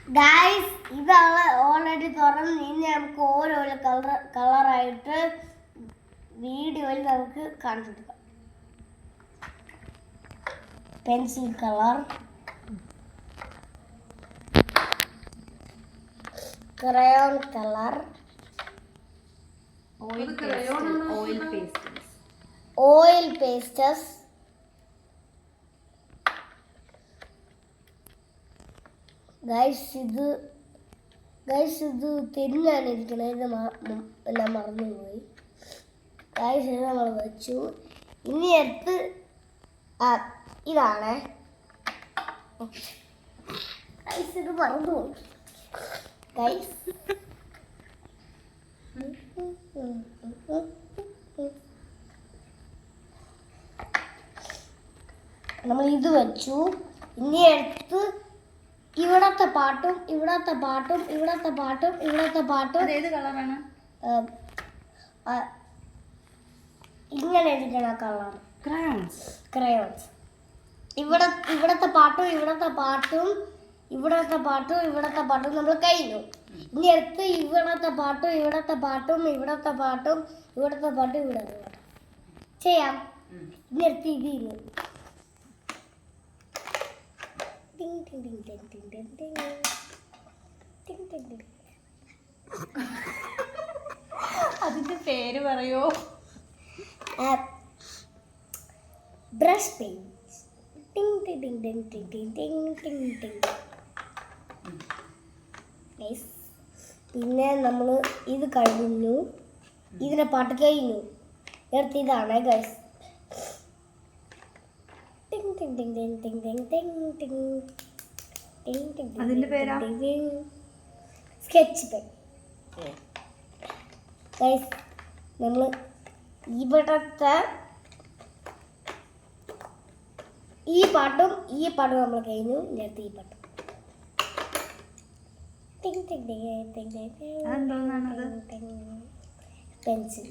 Guys ഇതാണ് already തുറന്ന് ഇനി നമുക്ക് ഓരോരോ കളറായിട്ട് വീഡിയോയിൽ നമുക്ക് കാണിച്ചു കൊടുക്കാം. Pencil colour, crayon colour, oil pastels, guys ഇത് തിരിഞ്ഞാണ് ഇരിക്കണത്. എല്ലാം മറന്നുപോയി. ഗൈസ് ഇത് നമ്മൾ വെച്ചു. ഇനി എടുത്ത് ഇതാണ് ഗൈസ്, ഇത് മറന്നുപോയി ഗൈസ്. നമ്മൾ ഇത് വെച്ചു. ഇനി എടുത്ത് ഇവിടത്തെ പാട്ടും ഇവിടത്തെ പാട്ടും ഇവിടത്തെ പാട്ടും ഇവിടത്തെ പാട്ടും. ഏത് കളറാണ്? ഇങ്ങനെ ഇരിക്കണ കളർ ക്രയോൺസ്. ഇവിടത്തെ പാട്ടും ഇവിടത്തെ പാട്ടും ഇവിടത്തെ പാട്ടും ഇവിടത്തെ പാട്ടും നമ്മൾ കഴിഞ്ഞു. ഇനി അടുത്ത് ഇവിടത്തെ പാട്ടും ഇവിടത്തെ പാട്ടും ഇവിടത്തെ പാട്ടും ഇവിടത്തെ പാട്ടും ഇവിടത്തെ പാട്ടും ചെയ്യാം. ഇനി അടുത്ത് ഇതിന് അതിന്റെ പേര് പറയോ? Brush paint. പിന്നെ നമ്മൾ ഇത് കഴിഞ്ഞു. ഇതിന്റെ പാട്ട് കഴിഞ്ഞു. അടുത്ത് ഇതാണ് ഗൈസ്. അതിന്റെ പേരാ സ്കെച്ച് പെൻ. ഗൈസ് നമ്മൾ ഇവിടത്തെ ഈ പാട്ടും നമ്മൾ കഴിഞ്ഞു. നേരത്തെ ഈ പാട്ടും പെൻസിൽ.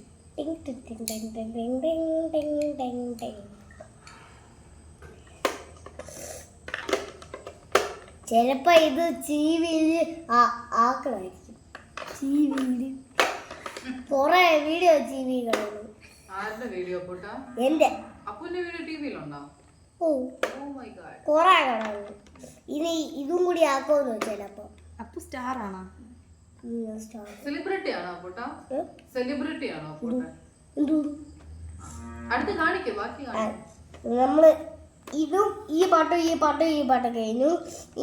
ചിലപ്പോ ഇത് ചീവിയില് ആക്കണമായിരിക്കും. ചീവിയില് കൊറേ വീഡിയോ ചീവി കാണുന്നു. എന്റെ കൊറേ കാണുന്നു. ഇനി ഇതും കൂടി ആക്കുമെന്ന് ചിലപ്പോ. അപ്പു സ്റ്റാർ ആണോ? സെലിബ്രിറ്റി ആണോ? സെലിബ്രിറ്റി ആണോ? നമ്മള് ഇതും ഈ പാട്ടും കഴിഞ്ഞു.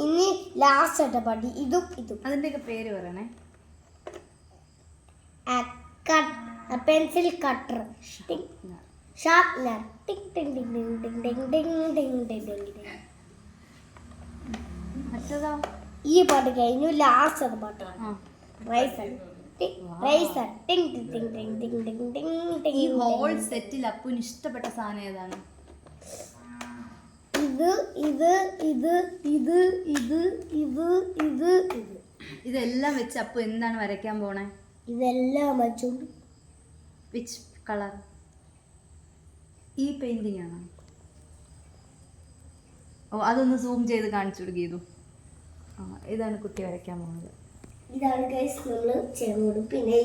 ഇനി ലാസ്റ്റ് ആയിട്ട് പാട്ട് ഇതും. അതിന്റെയൊക്കെ പേര് പറയണേ. Pencil cutter, sharpener. ഈ പാട്ട് കഴിഞ്ഞു. ലാസ്റ്റ് പാട്ടാണ് റൈസർ. ഈ ഹോൾ സെറ്റിൽ അപ്പുന് ഇഷ്ടപ്പെട്ട സാധനം ഏതാണ്? ഇതെല്ലാം വെച്ച് അപ്പു എന്താണ് വരയ്ക്കാൻ പോണേ? ഇതെല്ലാം വെച്ചു. Which colour? ഈ പെയിന്റിംഗ് ആണോ? ഓ, അതൊന്ന് സൂം ചെയ്ത് കാണിച്ചു കൊടുക്കിയതു. ഇതാണ് കുട്ടി വരയ്ക്കാൻ പോകുന്നത്. ഇതാണ് ഗൈസ് നമ്മൾ ചെയ്യുന്നത്. പിന്നെ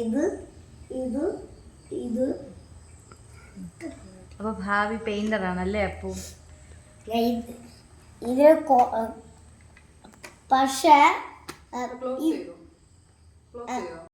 ഇത് അപ്പൊ ഭാവി പെയിന്റർ ആണല്ലേ അപ്പു? ഇത് പക്ഷേ